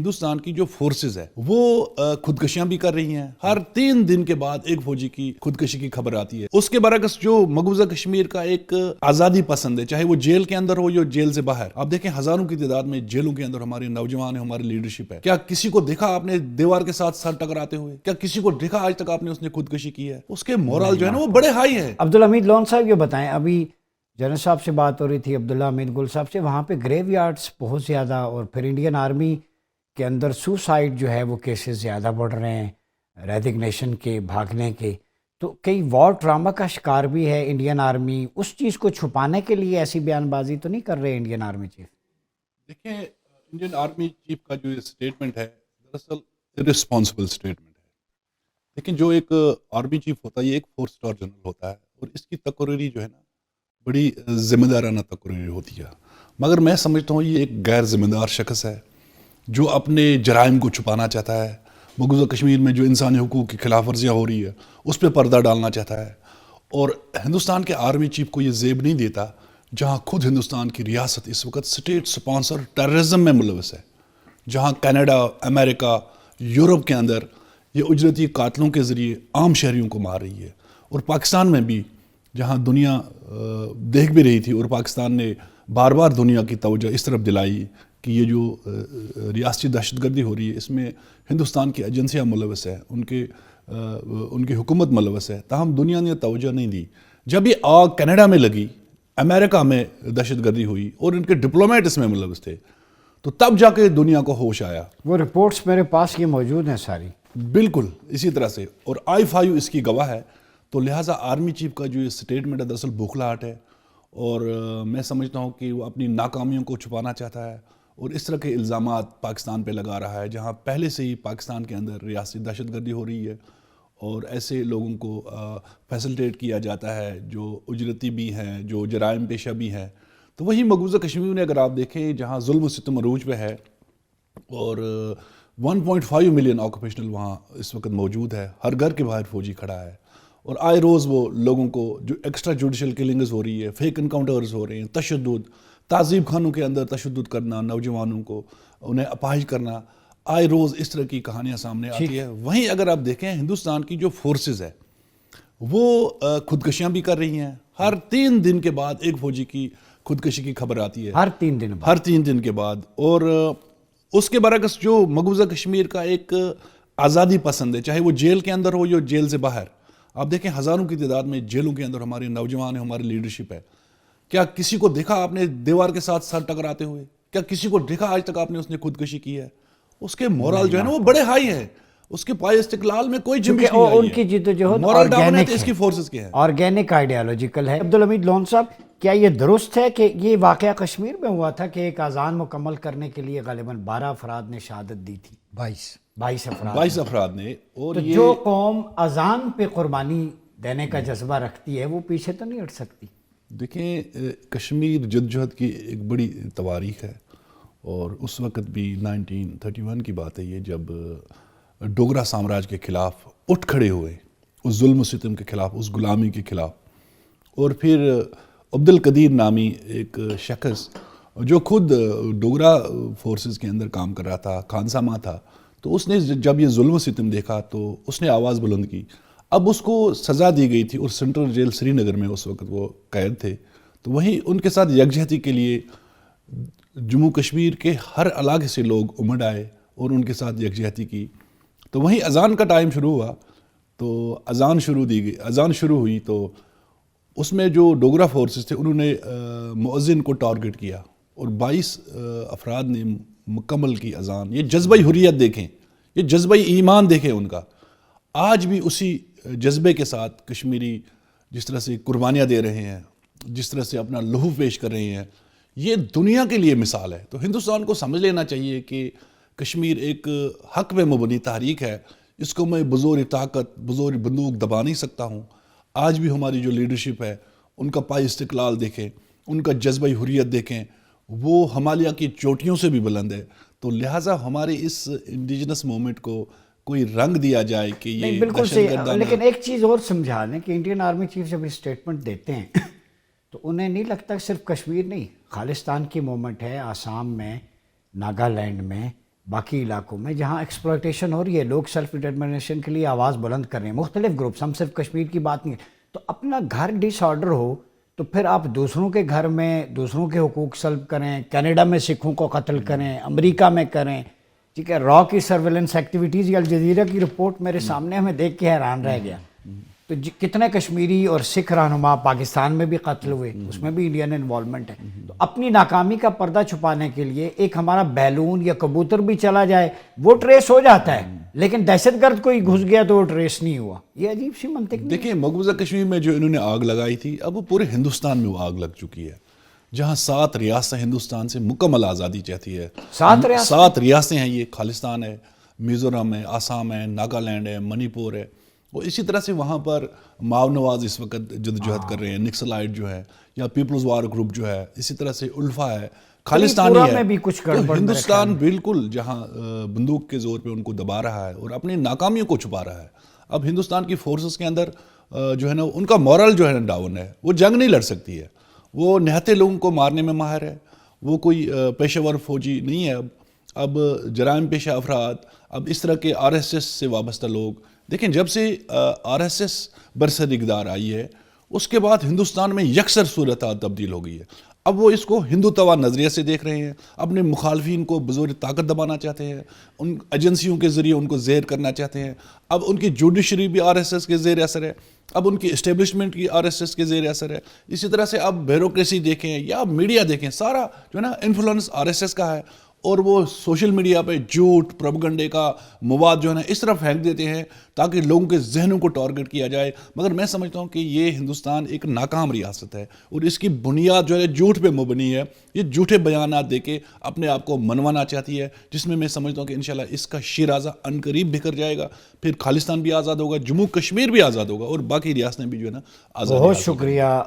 ہندوستان کی جو فورسز ہے وہ خودکشیاں بھی کر رہی ہیں. ہر 3 دن کے بعد ایک فوجی کی خودکشی کی خبر آتی ہے. اس کے برعکس جو مقبوضہ کشمیر کا ایک آزادی پسند ہے, چاہے وہ جیل کے اندر ہو یا جیل سے باہر, آپ دیکھیں ہزاروں کی تعداد میں جیلوں کے اندر ہمارے نوجوان ہیں, ہماری لیڈرشپ ہے. کیا کسی کو دیکھا آپ نے دیوار کے ساتھ سر ٹکراتے ہوئے؟ کیا کسی کو دیکھا آج تک آپ نے اس نے خودکشی کی ہے؟ اس کے مورال جو ہے نا وہ بڑے ہائی ہے. عبدالحمید لون صاحب یہ بتائیں, ابھی جنرل صاحب سے بات ہو رہی تھی, عبداللہ حمید گل صاحب سے, وہاں پہ گریو یارڈز بہت زیادہ, اور پھر انڈین آرمی کے اندر سوسائڈ جو ہے وہ کیسز زیادہ بڑھ رہے ہیں, ریزگنیشن کے, بھاگنے کے. تو کئی وار ٹراما کا شکار بھی ہے انڈین آرمی. اس چیز کو چھپانے کے لیے ایسی بیان بازی تو نہیں کر رہے انڈین آرمی چیف؟ دیکھیں انڈین آرمی چیف کا جو اسٹیٹمنٹ ہے دراصل رسپانسبل اسٹیٹمنٹ ہے. لیکن جو ایک آرمی چیف ہوتا ہے یہ ایک 4 اسٹار جنرل ہوتا ہے, اور اس کی تقرری جو ہے نا بڑی ذمہ دارانہ تقرری ہوتی ہے. مگر میں سمجھتا ہوں یہ ایک غیر ذمہ دار شخص ہے جو اپنے جرائم کو چھپانا چاہتا ہے. مقبوضہ کشمیر میں جو انسانی حقوق کی خلاف ورزیاں ہو رہی ہے اس پہ پردہ ڈالنا چاہتا ہے, اور ہندوستان کے آرمی چیف کو یہ زیب نہیں دیتا جہاں خود ہندوستان کی ریاست اس وقت اسٹیٹ سپانسر ٹیررزم میں ملوث ہے, جہاں کینیڈا, امریکہ, یورپ کے اندر یہ اجرتی قاتلوں کے ذریعے عام شہریوں کو مار رہی ہے. اور پاکستان میں بھی جہاں دنیا دیکھ بھی رہی تھی, اور پاکستان نے بار بار دنیا کی توجہ اس طرف دلائی کہ یہ جو ریاستی دہشت گردی ہو رہی ہے اس میں ہندوستان کی ایجنسیاں ملوث ہیں, ان کی حکومت ملوث ہے, تاہم دنیا نے توجہ نہیں دی. جب یہ آگ کینیڈا میں لگی, امریکہ میں دہشت گردی ہوئی اور ان کے ڈپلومیٹ اس میں ملوث تھے, تو تب جا کے دنیا کو ہوش آیا. وہ رپورٹس میرے پاس یہ موجود ہیں ساری. بالکل اسی طرح سے, اور I5 اس کی گواہ ہے. تو لہٰذا آرمی چیف کا جو یہ اسٹیٹمنٹ ہے دراصل بوکھلاہٹ ہے, اور میں سمجھتا ہوں کہ وہ اپنی ناکامیوں کو چھپانا چاہتا ہے, اور اس طرح کے الزامات پاکستان پہ لگا رہا ہے جہاں پہلے سے ہی پاکستان کے اندر ریاستی دہشت گردی ہو رہی ہے, اور ایسے لوگوں کو فیسلٹیٹ کیا جاتا ہے جو اجرتی بھی ہیں, جو جرائم پیشہ بھی ہیں. تو وہی مقبوضہ کشمیر میں اگر آپ دیکھیں جہاں ظلم و ستم عروج پہ ہے, اور 1.5 ملین آکوپیشنل وہاں اس وقت موجود ہے, ہر گھر کے باہر فوجی کھڑا ہے, اور آئے روز وہ لوگوں کو جو ایکسٹرا جوڈیشل کلنگز ہو رہی ہے, فیک انکاؤنٹرز ہو رہے ہیں, تشدد, تعذیب خانوں کے اندر تشدد کرنا, نوجوانوں کو انہیں اپاہج کرنا, آئے روز اس طرح کی کہانیاں سامنے آتی ہے. وہیں اگر آپ دیکھیں ہندوستان کی جو فورسز ہے وہ خودکشیاں بھی کر رہی ہیں. ہر 3 دن کے بعد ایک فوجی کی خودکشی کی خبر آتی ہے, ہر 3 دن کے بعد. اور اس کے برعکس جو مقبوضہ کشمیر کا ایک آزادی پسند ہے, چاہے وہ جیل کے اندر ہو یا جیل سے باہر, آپ دیکھیں ہزاروں کی تعداد میں جیلوں کے اندر ہمارے نوجوان ہیں, ہماری لیڈرشپ ہے. کیا کسی کو دیکھا آپ نے دیوار کے ساتھ سر ٹکراتے ہوئے؟ کیا کسی کو دیکھا آج تک آپ نے اس نے خودکشی کی ہے؟ اس کے مورال جو ہے نا وہ بڑے ہائی ہے, اس کے پائے استقلال میں کوئی جنبش نہیں آئی ہے. ان کی جدوجہد مورل ڈامنیٹ اس کی فورسز کے ہیں, آرگینک آئیڈیالوجیکل ہے. عبدالحمید لون صاحب, کیا یہ درست ہے کہ یہ واقعہ کشمیر میں ہوا تھا کہ ایک اذان مکمل کرنے کے لیے غالباً 12 افراد نے شہادت دی تھی؟ 22 افراد نے. اور تو جو قوم اذان پہ قربانی دینے کا جذبہ رکھتی ہے وہ پیچھے تو نہیں ہٹ سکتی. دیکھیں کشمیر جدوجہد کی ایک بڑی تواریخ ہے, اور اس وقت بھی 1931 کی بات ہے یہ, جب ڈوگرا سامراج کے خلاف اٹھ کھڑے ہوئے, اس ظلم و ستم کے خلاف, اس غلامی کے خلاف. اور پھر عبدالقدیر نامی ایک شخص جو خود ڈوگرا فورسز کے اندر کام کر رہا تھا, خانسامہ تھا, تو اس نے جب یہ ظلم و ستم دیکھا تو اس نے آواز بلند کی. اب اس کو سزا دی گئی تھی, اور سینٹرل جیل سری نگر میں اس وقت وہ قید تھے. تو وہیں ان کے ساتھ یکجہتی کے لیے جموں کشمیر کے ہر علاقے سے لوگ امڑ آئے اور ان کے ساتھ یکجہتی کی. تو وہیں اذان کا ٹائم شروع ہوا, تو اذان شروع ہوئی, تو اس میں جو ڈوگرا فورسز تھے انہوں نے مؤذن کو ٹارگٹ کیا, اور 22 افراد نے مکمل کی اذان. یہ جذبہ حریت دیکھیں, یہ جذبہ ایمان دیکھیں ان کا. آج بھی اسی جذبے کے ساتھ کشمیری جس طرح سے قربانیاں دے رہے ہیں, جس طرح سے اپنا لہو پیش کر رہے ہیں, یہ دنیا کے لیے مثال ہے. تو ہندوستان کو سمجھ لینا چاہیے کہ کشمیر ایک حق میں مبنی تحریک ہے, اس کو میں بزور طاقت, بزور بندوق دبا نہیں سکتا ہوں. آج بھی ہماری جو لیڈرشپ ہے ان کا پائے استقلال دیکھیں, ان کا جذبہ حریت دیکھیں, وہ ہمالیہ کی چوٹیوں سے بھی بلند ہے. تو لہٰذا ہمارے اس انڈیجنس موومنٹ کو کوئی رنگ دیا جائے کہ یہ بالکل صحیح. لیکن ایک چیز اور سمجھا دیں کہ انڈین آرمی چیف جب اسٹیٹمنٹ دیتے ہیں تو انہیں نہیں لگتا کہ صرف کشمیر نہیں, خالصتان کی موومنٹ ہے, آسام میں, ناگالینڈ میں, باقی علاقوں میں جہاں ایکسپلائٹیشن ہو رہی ہے، لوگ سیلف ڈٹرمنیشن کے لیے آواز بلند کر رہے ہیں، مختلف گروپس، ہم صرف کشمیر کی بات نہیں، تو اپنا گھر ڈس آرڈر ہو تو پھر آپ دوسروں کے گھر میں دوسروں کے حقوق سلب کریں، کینیڈا میں سکھوں کو قتل کریں، امریکہ میں کریں، ٹھیک ہے، را کی سرویلنس ایکٹیویٹیز، یہ الجزیرہ کی رپورٹ میرے سامنے، ہمیں دیکھ کے حیران رہ گیا، تو کتنے کشمیری اور سکھ رہنما پاکستان میں بھی قتل ہوئے، اس میں بھی انڈین انوالومنٹ ہے، تو اپنی ناکامی کا پردہ چھپانے کے لیے ایک ہمارا بیلون یا کبوتر بھی چلا جائے وہ ٹریس ہو جاتا ہے، لیکن دہشت گرد کوئی گھس گیا تو وہ ٹریس نہیں ہوا، یہ عجیب سی منطق نہیں؟ دیکھیں مقبوضہ کشمیر میں جو انہوں نے آگ لگائی تھی، اب وہ پورے ہندوستان میں وہ آگ لگ چکی ہے، جہاں 7 ریاستیں ہندوستان سے مکمل آزادی چاہتی ہے، 7 ریاستیں ہیں، یہ خالستان ہے، میزورم ہے، آسام ہے، ناگالینڈ ہے، منی پور ہے، اور اسی طرح سے وہاں پر ماؤ نواز اس وقت جدوجہد کر رہے ہیں، نکسلائٹ جو ہے یا پیپلز وار گروپ جو ہے، اسی طرح سے الفا ہے، خالستانی ہے، تو ہندوستان بالکل جہاں بندوق کے زور پہ ان کو دبا رہا ہے اور اپنی ناکامیوں کو چھپا رہا ہے۔ اب ہندوستان کی فورسز کے اندر جو ہے نا ان کا مورل جو ہے نا ڈاؤن ہے، وہ جنگ نہیں لڑ سکتی ہے، وہ نہتے لوگوں کو مارنے میں ماہر ہے، وہ کوئی پیشہ ور فوجی نہیں ہے، اب جرائم پیشہ افراد، اب اس طرح کے آر ایس ایس سے وابستہ لوگ، دیکھیں جب سے آر ایس ایس برسر اقتدار آئی ہے اس کے بعد ہندوستان میں یکسر صورتحال تبدیل ہو گئی ہے، اب وہ اس کو ہندوتوا نظریے سے دیکھ رہے ہیں، اپنے مخالفین کو بزور طاقت دبانا چاہتے ہیں، ان ایجنسیوں کے ذریعے ان کو زیر کرنا چاہتے ہیں، اب ان کی جوڈیشری بھی آر ایس ایس کے زیر اثر ہے، اب ان کی اسٹیبلشمنٹ کی آر ایس ایس کے زیر اثر ہے، اسی طرح سے اب بیوروکریسی دیکھیں یا میڈیا دیکھیں، سارا جو ہے نا انفلوئنس آر ایس ایس کا ہے، اور وہ سوشل میڈیا پہ جھوٹ پروپیگنڈے کا مواد جو ہے نا اس طرح پھینک دیتے ہیں تاکہ لوگوں کے ذہنوں کو ٹارگٹ کیا جائے، مگر میں سمجھتا ہوں کہ یہ ہندوستان ایک ناکام ریاست ہے اور اس کی بنیاد جو ہے جھوٹ پہ مبنی ہے، یہ جھوٹے بیانات دے کے اپنے آپ کو منوانا چاہتی ہے، جس میں سمجھتا ہوں کہ انشاءاللہ اس کا شیرازہ عنقریب بکھر جائے گا، پھر خالستان بھی آزاد ہوگا، جموں کشمیر بھی آزاد ہوگا اور باقی ریاستیں بھی جو ہے نا آزادی بہت شکریہ